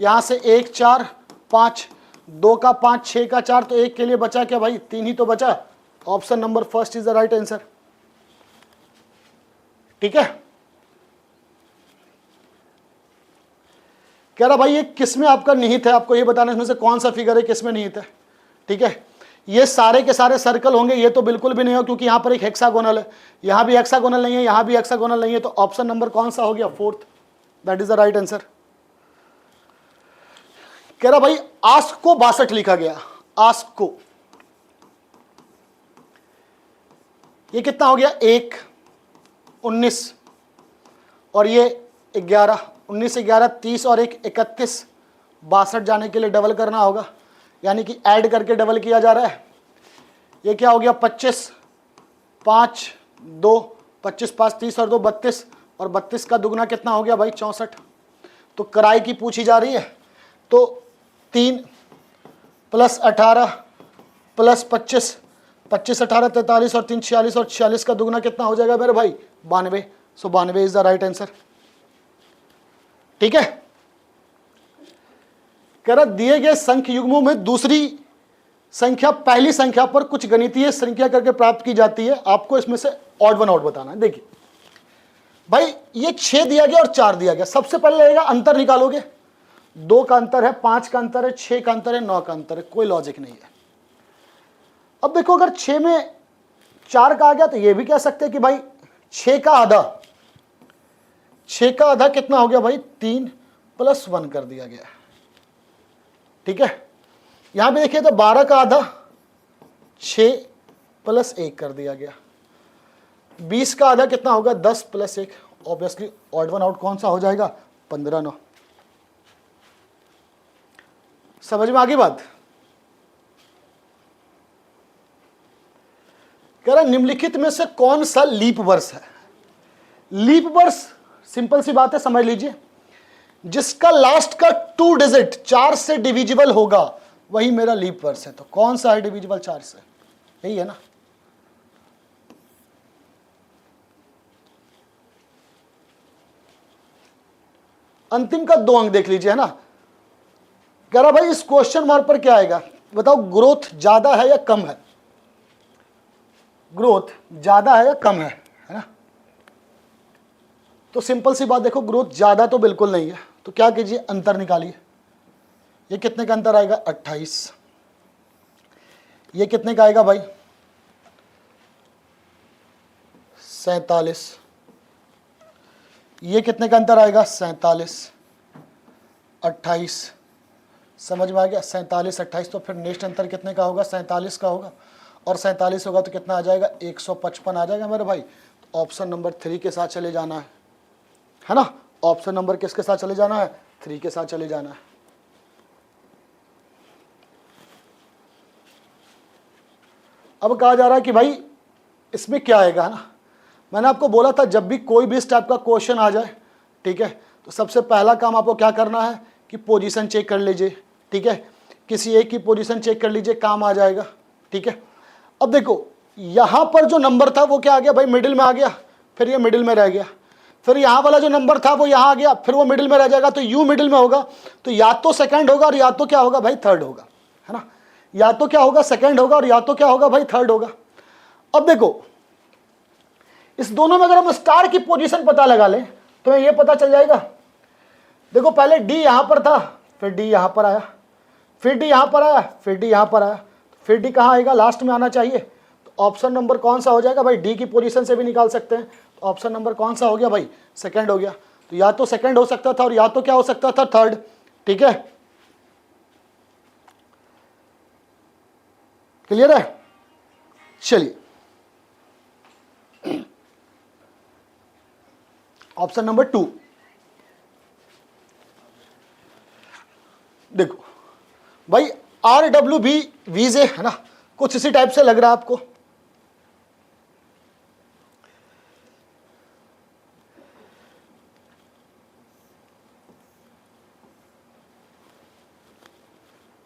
यहां से 1 4 5, 2 का 5 6 का 4, तो 1 के लिए बचा क्या भाई, 3 ही तो बचा। Option number first is the right answer. ठीक है, कह रहा भाई ये किसमें आपका निहित है, आपको ये बताना इसमें से कौन सा फिगर है किसमें निहित है। ठीक है, ये सारे के सारे सर्कल होंगे, ये तो बिल्कुल भी नहीं हो क्योंकि यहां पर एक हेक्सागोनल है, यहां भी हेक्सागोनल नहीं है, यहां भी हेक्सागोनल नहीं है, तो ऑप्शन नंबर कौन सा हो गया, fourth, that is the right answer. कह रहा भाई आस्क को 62 लिखा गया, आस्क को, ये कितना हो गया, 1 19 और ये 11, 19 11 30 और 1 31, 62 जाने के लिए डबल करना होगा, यानी कि ऐड करके डबल किया जा रहा है। ये क्या हो गया, 25 5 2, 25 5 30 और 2 32, और 32 का दुगना कितना हो गया भाई, 64। तो किराए की पूछी जा रही है, तो 3 + 18 + 25, 25 18 43 और 3 46, और 46 का दुगना कितना हो जाएगा मेरे भाई, 92। सो 92 इज द राइट आंसर। ठीक है, कह रहा दिए गए संख्य युग्मों में दूसरी संख्या पहली संख्या पर कुछ गणितीय संख्या करके प्राप्त की जाती है, आपको इसमें से ऑड वन आउट बताना है। देखिए भाई ये 6 दिया गया और 4 दिया गया, सबसे पहले लगेगा अंतर निकालोगे, 2 का अंतर है, 5 का अंतर है, 6 का अंतर है, 9 का अंतर है, कोई लॉजिक नहीं है। अब देखो अगर 6 में 4 का आ गया तो ये भी कह सकते हैं कि भाई 6 का आधा, 6 का आधा कितना हो गया भाई, 3 + 1 कर दिया गया। ठीक है, यहां पे देखिए तो 12 का आधा 6 + 1 कर दिया गया, 20 का आधा कितना होगा, 10 + 1, ऑब्वियसली ऑड वन आउट कौन सा हो जाएगा, 15 9। समझ में आ गई बात। कह रहा निम्नलिखित में से कौन सा लीप वर्ष है। लीप वर्ष सिंपल सी बात है, समझ लीजिए, जिसका लास्ट का 2 डिजिट 4 से डिविजिबल होगा वही मेरा लीप वर्ष है। तो कौन सा है डिविजिबल 4 से, यही है ना। अंतिम का 2 अंक देख लीजिए, है ना। कह रहा भाई इस क्वेश्चन मार्क पर क्या आएगा, बताओ ग्रोथ ज्यादा है या कम है, ग्रोथ ज्यादा है या कम है ना। तो सिंपल सी बात देखो, ग्रोथ ज्यादा तो बिल्कुल नहीं है, तो क्या कीजिए अंतर निकालिए। ये कितने का अंतर आएगा, 28। ये कितने का आएगा भाई, 47। ये कितने का अंतर आएगा, 47 28। समझ में आ गया, 47 28। तो फिर नेक्स्ट अंतर कितने का होगा, 47 का होगा, और 47 होगा तो कितना आ जाएगा, 155 आ जाएगा मेरे भाई। तो ऑप्शन नंबर 3 के साथ चले जाना है ना। ऑप्शन नंबर किसके साथ चले जाना है, 3 के साथ चले जाना है। अब कहा जा रहा है कि भाई इसमें क्या आएगा, है ना। मैंने आपको बोला था जब भी कोई भी इस टाइप का क्वेश्चन आ जाए, ठीक है, तो सबसे पहला काम आपको क्या करना है कि पोजीशन चेक कर लीजिए। ठीक है, किसी एक की पोजीशन चेक कर लीजिए, काम आ जाएगा। ठीक है, अब देखो यहां पर जो नंबर था वो क्या आ गया भाई, मिडिल में आ गया, फिर ये मिडिल में रह गया, फिर यहाँ वाला जो नंबर था वो यहाँ आ गया, फिर वो मिडिल में रह जाएगा, तो यू मिडिल में होगा, तो या तो सेकंड होगा और या तो क्या होगा भाई, थर्ड होगा, है ना। या तो क्या होगा, सेकंड होगा, और या तो क्या होगा भाई, थर्ड होगा। अब देखो इस दोनों में अगर हम स्टार की पोजीशन पता लगा लें तो ये पता चल जाएगा। देखो पहले डी यहां पर था, फिर डी यहां पर आया, फिर डी यहां पर आया, फिर डी यहां पर आया, फिर डी कहां आएगा, लास्ट में आना चाहिए। तो ऑप्शन नंबर कौन सा हो जाएगा भाई, डी की पोजीशन से भी निकाल सकते हैं। तो ऑप्शन नंबर कौन सा हो गया भाई, सेकंड हो गया। तो या तो सेकंड हो सकता था और या तो क्या हो सकता था, थर्ड। ठीक है, क्लियर है। चलिए ऑप्शन नंबर 2 देखो भाई, RWB वीजे, है ना, कुछ इसी टाइप से लग रहा है आपको।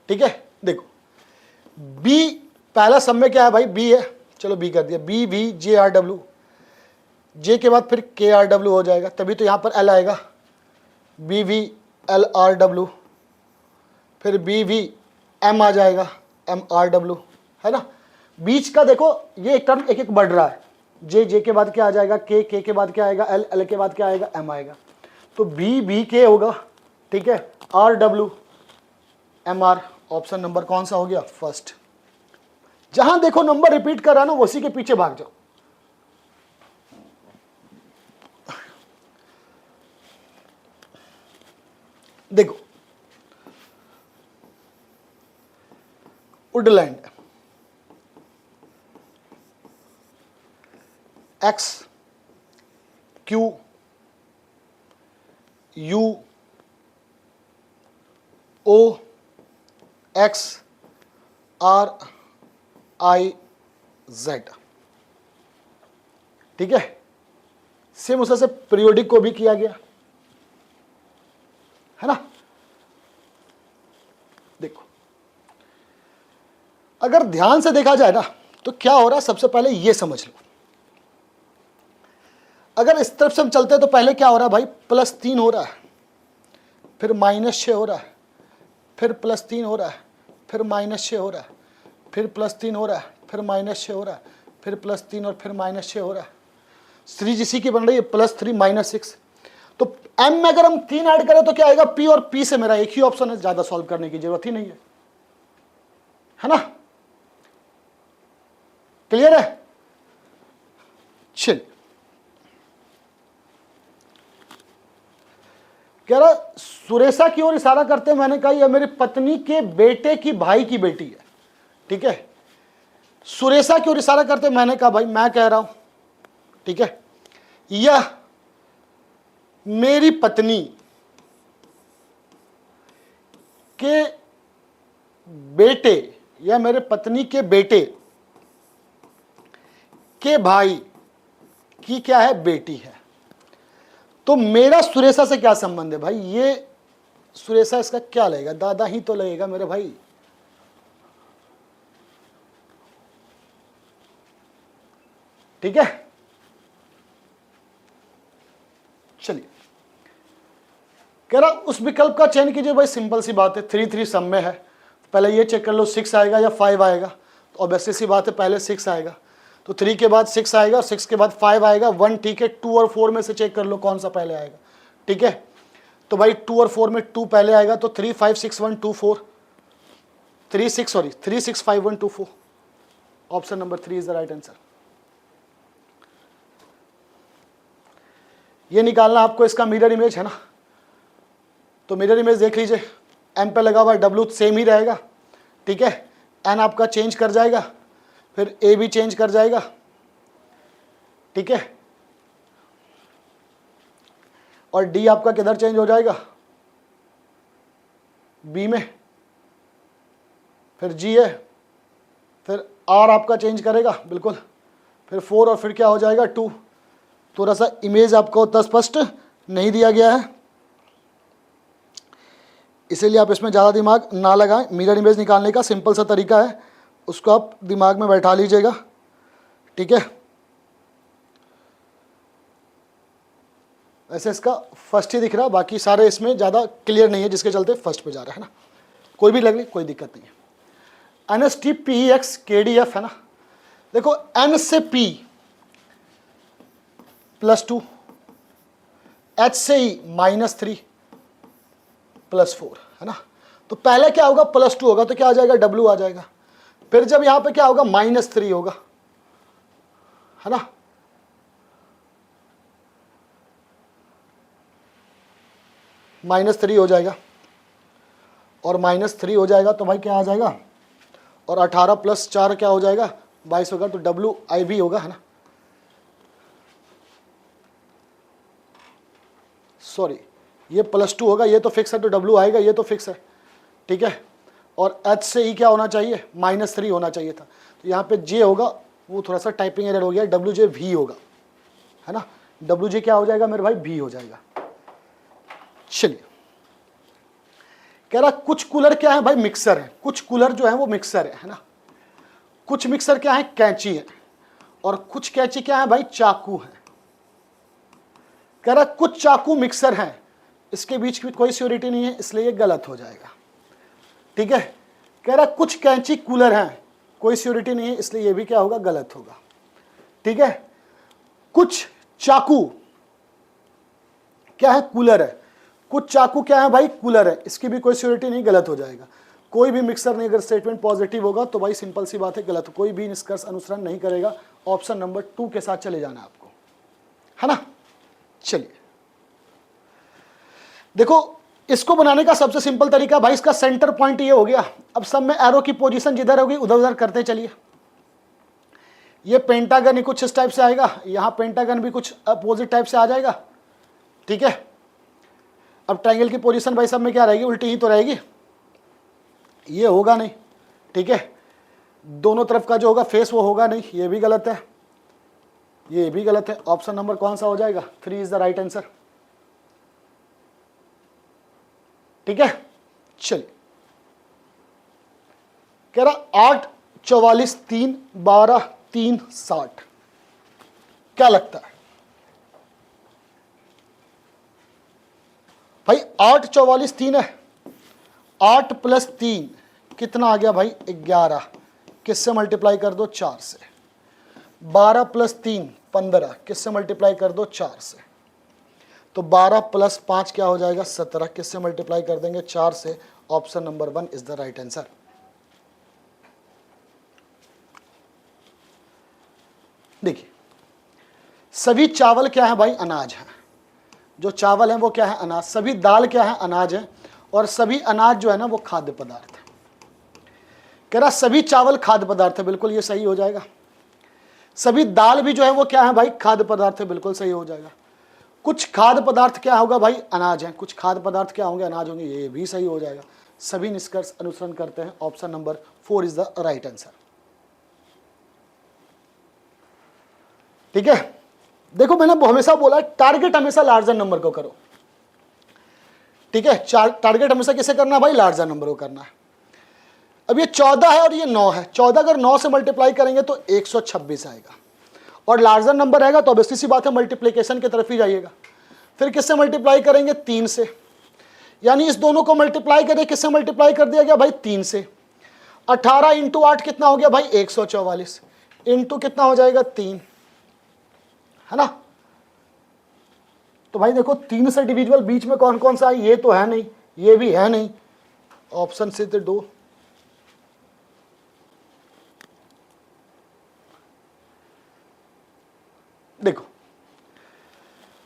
ठीक है, देखो बी पहला सब में क्या है भाई, बी है, चलो बी कर दिया, BVJRW। जे के बाद फिर के आर डब्ल्यू हो जाएगा, तभी तो यहाँ पर एल आएगा, B V L R W, फिर बी वी एम आ जाएगा, एम आर डब्ल्यू, है ना। बीच का देखो ये एक टर्म एक एक बढ़ रहा है, जे के बाद क्या आ जाएगा, के के बाद क्या आएगा, एल के बाद क्या आएगा, एम आएगा। तो बी के होगा, ठीक है, R W M R. Option number कौन सा हो गया, फर्स्ट। जहां देखो नंबर रिपीट कर रहा है ना, उसी के पीछे भाग जाओ। देखो Woodland, X Q U O X R I Z, ठीक है। सेम उस से पीरियोडिक को भी किया गया, है ना। देखो अगर ध्यान से देखा जाए ना तो क्या हो रहा है, सबसे पहले ये समझ लो। अगर इस तरफ से हम चलते हैं तो पहले क्या हो रहा है भाई, +3 हो रहा है, फिर -6 हो रहा है, फिर +3 हो रहा है, फिर -6 हो रहा है, फिर +3 हो रहा है, फिर -6 हो रहा है, फिर +3 और फिर -6 हो रहा है। सीरीज इसी की बन रही है, +3 -6। तो m में अगर हम 3 ऐड करें तो क्या आएगा, p, और p से मेरा एक ही ऑप्शन है, ज्यादा सॉल्व करने की जरूरत ही नहीं है ना। क्लियर है। चलिए, कह रहा सुरेशा की ओर इशारा करते हैं, मैंने कहा यह मेरी पत्नी के बेटे की भाई की बेटी है, ठीक है। सुरेशा की ओर इशारा करते हैं, मैंने कहा भाई मैं कह रहा हूं, ठीक है, यह मेरी पत्नी के बेटे या मेरे पत्नी के बेटे के भाई की क्या है, बेटी है। तो मेरा सुरेशा से क्या संबंध है भाई, ये सुरेशा इसका क्या लगेगा, दादा ही तो लगेगा मेरे भाई। ठीक है, चलिए, कह रहा उस विकल्प का चयन कीजिए। भाई सिंपल सी बात है, 3 सम में है, पहले ये चेक कर लो 6 आएगा या 5 आएगा। तो ऑब्वियसली सी बात है, पहले 6 आएगा, तो 3 के बाद 6 आएगा, 6 के बाद 5 आएगा, 1, ठीक है। 2 और 4 में से चेक कर लो कौन सा पहले आएगा, ठीक है। तो भाई 2 और 4 में 2 पहले आएगा, तो 3 5 6 1 2 4 3 6 5 1 2 4। Option number 3 is the right answer. ये निकालना आपको इसका मिरर इमेज है ना, तो मिरर इमेज देख लीजिए, एम पे लगा हुआ डब्ल्यू सेम ही रहेगा, ठीक है। एन आपका चेंज कर जाएगा, फिर ए भी चेंज कर जाएगा, ठीक है। और डी आपका किधर चेंज हो जाएगा, बी में, फिर जी है, फिर आर आपका चेंज करेगा बिल्कुल, फिर 4 और फिर क्या हो जाएगा 2। थोड़ा सा इमेज आपको उतना स्पष्ट नहीं दिया गया है, इसीलिए आप इसमें ज़्यादा दिमाग ना लगाएं। मिरर इमेज निकालने का सिंपल सा तरीका है, उसको आप दिमाग में बैठा लीजिएगा, ठीक है। ऐसे इसका फर्स्ट ही दिख रहा है, बाकी सारे इसमें ज़्यादा क्लियर नहीं है, जिसके चलते फर्स्ट पे जा रहा है ना। कोई भी लग ली, कोई दिक्कत नहीं है। NST PEX KDF है ना। देखो N से P +2, H से E -3 +4, है ना। तो पहले क्या होगा, +2 होगा तो क्या आ जाएगा, W आ जाएगा। फिर जब यहां पे क्या होगा, -3 होगा, है ना। -3 हो जाएगा, और -3 हो जाएगा तो भाई क्या आ जाएगा, और 18 + 4 क्या हो जाएगा, 22 होगा, तो WIV होगा, है ना। सॉरी, ये +2 होगा, ये तो फिक्स है, तो W आएगा, ये तो फिक्स है, ठीक है। और H से E क्या होना चाहिए, -3 होना चाहिए था, तो यहाँ पे J होगा, वो थोड़ा सा टाइपिंग एरर हो गया, WJV होगा, है ना। WJ क्या हो जाएगा मेरे भाई, V हो जाएगा। चलिए, कह रहा कुछ कूलर क्या है भाई, मिक्सर है। कुछ कूलर जो है वो मिक्सर है ना। कुछ मिक्सर क्या है, कैंची है, और कुछ कैंची क्या है भाई, चाकू है। कह रहा कुछ चाकू मिक्सर हैं, इसके बीच की कोई श्योरिटी नहीं है, इसलिए ये गलत हो जाएगा। ठीक है, कह रहा कुछ कैंची कूलर हैं, कोई श्योरिटी नहीं है, इसलिए ये भी क्या होगा, गलत होगा। ठीक है, कुछ चाकू क्या है, कूलर है, कुछ चाकू क्या है भाई, कूलर है, इसकी भी कोई श्योरिटी नहीं, गलत हो जाएगा। कोई भी मिक्सर नहीं, अगर स्टेटमेंट पॉजिटिव होगा तो भाई सिंपल सी बात है गलत, कोई भी निष्कर्ष अनुसरण नहीं करेगा। ऑप्शन नंबर 2 के साथ चले जाना आपको, है ना। चलिए देखो, इसको बनाने का सबसे सिंपल तरीका भाई, इसका सेंटर पॉइंट ये हो गया। अब सब में एरो की पोजीशन जिधर होगी उधर उधर करते चलिए। ये पेंटागन ही कुछ इस टाइप से आएगा, यहां पेंटागन भी कुछ अपोजिट टाइप से आ जाएगा। ठीक है, अब ट्रायंगल की पोजीशन भाई सब में क्या रहेगी, उल्टी ही तो रहेगी, ये होगा नहीं। ठीक है, दोनों तरफ का जो होगा फेस वो होगा नहीं, ये भी गलत है, ये भी गलत है। ऑप्शन नंबर कौन सा हो जाएगा, 3 इज द राइट आंसर। ठीक है, चलिए कह रहा 8 44 3 12 3 60, क्या लगता है भाई? 8 44 3 है, 8 + 3 कितना आ गया भाई, 11, किससे मल्टीप्लाई कर दो, 4 से। 12 + 3 15, किससे मल्टीप्लाई कर दो, 4 से। तो 12 + 5 क्या हो जाएगा, 17, किससे मल्टीप्लाई कर देंगे, 4 से। Option number 1 is the right answer. देखिए, सभी चावल क्या है भाई, अनाज है। जो चावल है वो क्या है, अनाज। सभी दाल क्या है, अनाज है। और सभी अनाज जो है ना वो खाद्य पदार्थ है। कह रहा सभी चावल खाद्य पदार्थ है, बिल्कुल ये सही हो जाएगा। सभी दाल भी जो है वो क्या है भाई, खाद्य पदार्थ है, बिल्कुल सही हो जाएगा। कुछ खाद्य पदार्थ क्या होगा भाई, अनाज है, कुछ खाद्य पदार्थ क्या होंगे, अनाज होंगे, ये भी सही हो जाएगा। सभी निष्कर्ष अनुसरण करते हैं। Option number 4 is the right answer. ठीक है, देखो मैंने हमेशा बोला टारगेट हमेशा लार्जर नंबर को करो। ठीक है, टारगेट हमेशा किसे करना है भाई, लार्जर नंबर को करना है। अब ये 14 है और ये 9 है, 14 अगर 9 से मल्टीप्लाई करेंगे तो 126 आएगा, और लार्जर नंबर रहेगा तो ऑब्वियसली सी बात है मल्टीप्लिकेशन की तरफ ही जाइएगा। फिर किससे मल्टीप्लाई करेंगे, 3 से, यानी इस दोनों को मल्टीप्लाई करें, किससे मल्टीप्लाई कर दिया गया भाई, 3 से। 18 × 8 कितना हो गया भाई, 144, इंटू कितना हो जाएगा, 3, है ना। तो भाई देखो 3 से डिविजिबल बीच में कौन कौन सा है, ये तो है नहीं, ये भी है नहीं, ऑप्शन से तो 2। देखो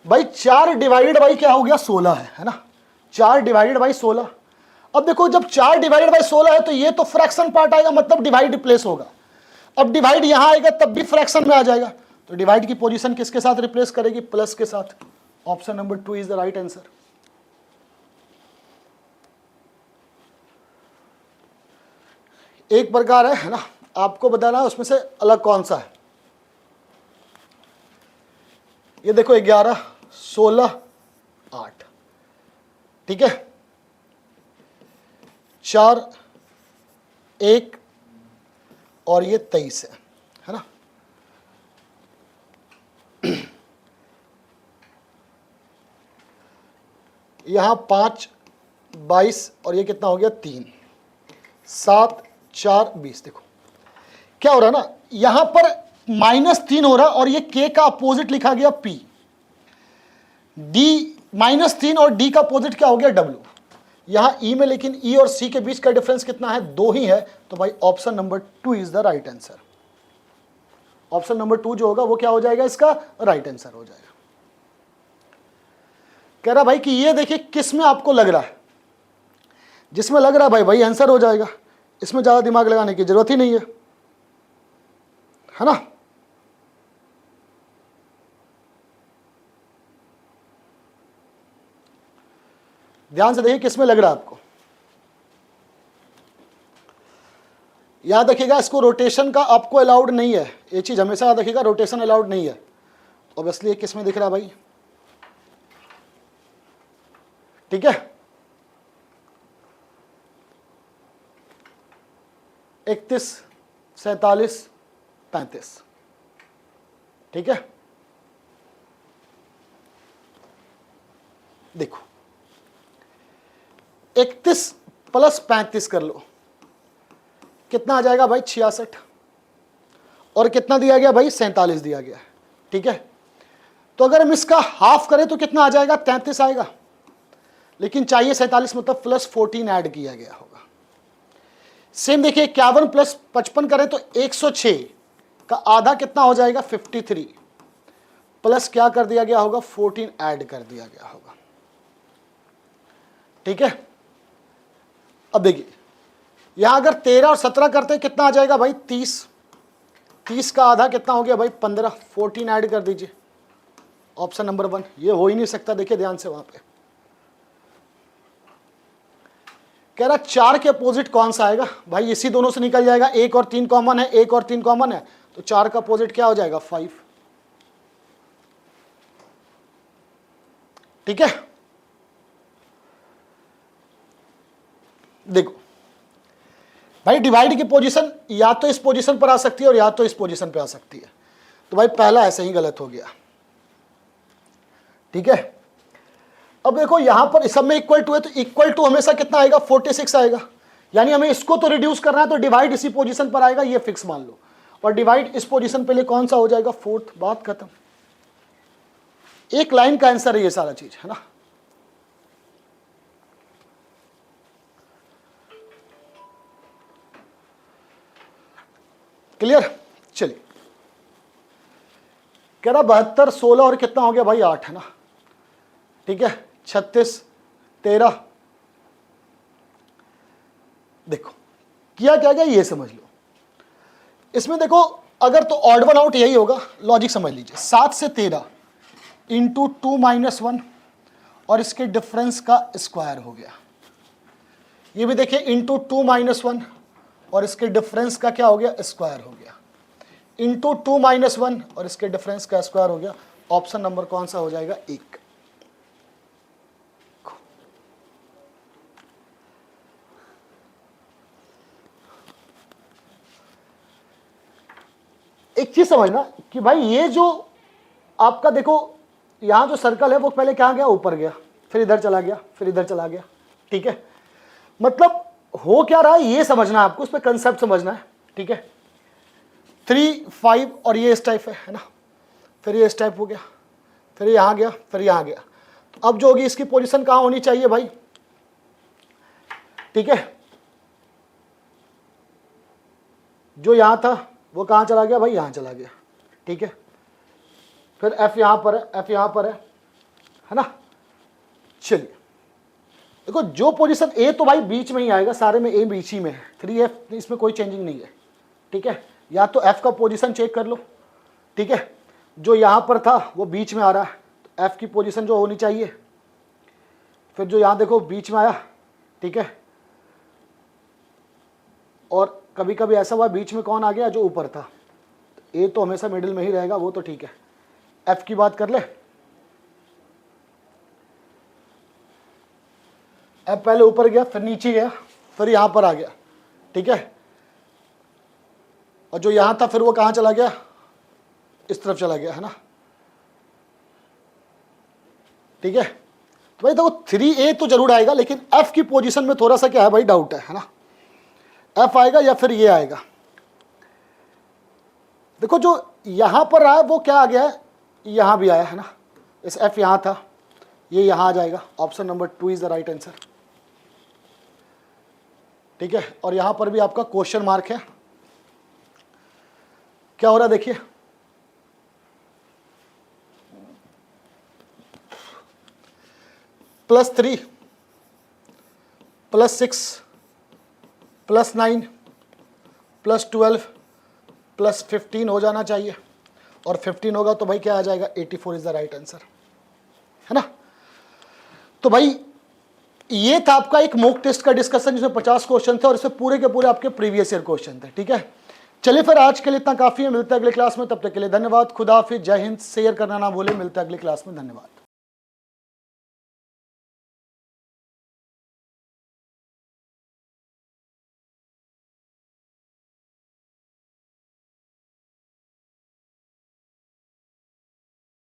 भाई 4 डिवाइडेड बाई क्या हो गया, 16 है ना। 4 डिवाइडेड बाई 16। अब देखो जब 4 डिवाइडेड बाई 16 है तो ये तो फ्रैक्शन पार्ट आएगा, मतलब डिवाइड रिप्लेस होगा। अब डिवाइड यहां आएगा तब भी फ्रैक्शन में आ जाएगा, तो डिवाइड की पोजीशन किसके साथ रिप्लेस करेगी, प्लस के साथ। Option number 2 is the right answer. एक प्रकार है ना, आपको बताना है उसमें से अलग कौन सा है। ये देखो 11 16 8, ठीक है, 4 1 और ये 23 है ना। यहां 5 22 और ये कितना हो गया, 3 7 4 20। देखो क्या हो रहा है ना, यहां पर -3 हो रहा और ये k का अपोजिट लिखा गया p। d -3 और d का अपोजिट क्या हो गया, w। यहां e में लेकिन e और c के बीच का डिफरेंस कितना है, 2 ही है। तो भाई option number 2 is the right answer. Option number 2 जो होगा वो क्या हो जाएगा, इसका राइट आंसर हो जाएगा। कह रहा भाई कि ये देखिए किस में आपको लग रहा है, जिसमें लग रहा है भाई वही आंसर हो जाएगा, इसमें ज्यादा दिमाग लगाने की जरूरत ही नहीं है ना। ध्यान से देखिए किसमें लग रहा है आपको। याद रखिएगा इसको रोटेशन का आपको अलाउड नहीं है, ये चीज हमेशा याद रखिएगा, रोटेशन अलाउड नहीं है। ऑब्वियसली किसमें दिख रहा है भाई, ठीक है। 31 47 35, ठीक है। देखो 31 प्लस 35 कर लो, कितना आ जाएगा भाई 66, और कितना दिया गया भाई 47 दिया गया। ठीक है, तो अगर हम इसका हाफ करें तो कितना आ जाएगा 33 आएगा, लेकिन चाहिए 47, मतलब प्लस 14 ऐड किया गया होगा। सेम देखिए 51 प्लस 55 करें तो 106 का आधा कितना हो जाएगा 53, प्लस क्या कर दिया गया होगा 14 ऐड कर दिया गया होगा। ठीक है, अब देखिए यहां अगर 13 और 17 करते हैं कितना आ जाएगा भाई 30, 30 का आधा कितना हो गया भाई 15, 14 ऐड कर दीजिए, ऑप्शन नंबर 1। ये हो ही नहीं सकता, देखिए ध्यान से वहां पे कह रहा 4 के अपोजिट कौन सा आएगा भाई, इसी दोनों से निकल जाएगा, 1 और 3 कॉमन है, 1 और 3 कॉमन है, तो 4 का अपोजिट क्या हो जाएगा 5। ठीक है, देखो भाई डिवाइड की पोजीशन या तो इस पोजीशन पर आ सकती है और या तो इस पोजीशन पर आ सकती है, तो भाई पहला ऐसे ही गलत हो गया। ठीक है, अब देखो यहां पर इस सब में इक्वल टू है, तो इक्वल टू हमेशा कितना आएगा 46 आएगा, यानी हमें इसको तो रिड्यूस करना है, तो डिवाइड इसी पोजीशन पर आएगा, ये फिक्स मान लो, और डिवाइड इस पोजीशन पे लिए कौन सा हो जाएगा 4th, बात खत्म। एक लाइन का आंसर है ये सारा चीज, है ना। क्लियर, चलिए कह रहा 72 16 और कितना हो गया भाई 8, है ना। ठीक है, 36 13, देखो किया क्या गया ये समझ लो। इसमें देखो अगर तो ऑड वन आउट यही होगा, लॉजिक समझ लीजिए, 7 से 13 इंटू 2 - 1 और इसके डिफरेंस का स्क्वायर हो गया। ये भी देखिए इंटू 2 - 1 और इसके डिफरेंस का क्या हो गया स्क्वायर हो गया, इंटू 2 - 1 और इसके डिफरेंस का स्क्वायर हो गया। ऑप्शन नंबर कौन सा हो जाएगा 1। एक चीज समझना कि भाई ये जो आपका देखो यहां जो सर्कल है वो पहले क्या गया ऊपर गया, फिर इधर चला गया, फिर इधर चला गया। ठीक है, मतलब हो क्या रहा है ये समझना है आपको, उस पर कंसेप्ट समझना है। ठीक है, 3 5 और ये इस टाइप है ना, फिर ये इस टाइप हो गया, फिर यहां गया, फिर यहां गया। तो अब जो होगी इसकी पोजीशन कहां होनी चाहिए भाई। ठीक है, जो यहां था वो कहां चला गया भाई, यहां चला गया। ठीक है, फिर एफ यहां पर है, एफ यहां पर है ना। चलिए देखो जो पोजीशन ए तो भाई बीच में ही आएगा, सारे में ए बीच ही में है, 3F इसमें कोई चेंजिंग नहीं है। ठीक है, या तो एफ का पोजीशन चेक कर लो। ठीक है, जो यहां पर था वो बीच में आ रहा है, तो एफ की पोजीशन जो होनी चाहिए, फिर जो यहां देखो बीच में आया। ठीक है, और कभी कभी ऐसा हुआ बीच में कौन आ गया जो ऊपर था, ए तो हमेशा मिडिल में ही रहेगा, वो तो ठीक है। एफ की बात कर ले, एफ पहले ऊपर गया, फिर नीचे गया, फिर यहां पर आ गया। ठीक है, और जो यहां था फिर वो कहां चला गया, इस तरफ चला गया, है ना। ठीक है, तो भाई देखो 3A तो जरूर आएगा, लेकिन एफ की पोजीशन में थोड़ा सा क्या है भाई डाउट है ना। एफ आएगा या फिर ये आएगा। देखो जो यहां पर रहा है वो क्या आ गया है, यहां भी आया है ना, इस एफ यहां था, ये यहां आ जाएगा। Option number 2 is the right answer. ठीक है, और यहां पर भी आपका क्वेश्चन मार्क है। क्या हो रहा है देखिए, +3 +6 +9 +12 +15 हो जाना चाहिए, और 15 होगा तो भाई क्या आ जाएगा 84 इज द राइट आंसर, है ना। तो भाई ये था आपका एक मॉक टेस्ट का डिस्कशन, जिसमें 50 क्वेश्चन थे और इसमें पूरे के पूरे आपके प्रीवियस ईयर क्वेश्चन थे। ठीक है, चलिए फिर आज के लिए इतना काफी है, मिलते हैं अगले क्लास में, तब तक के लिए धन्यवाद, खुदा हाफिज, जय हिंद। शेयर करना ना भूलें, मिलते हैं अगली क्लास में, धन्यवाद।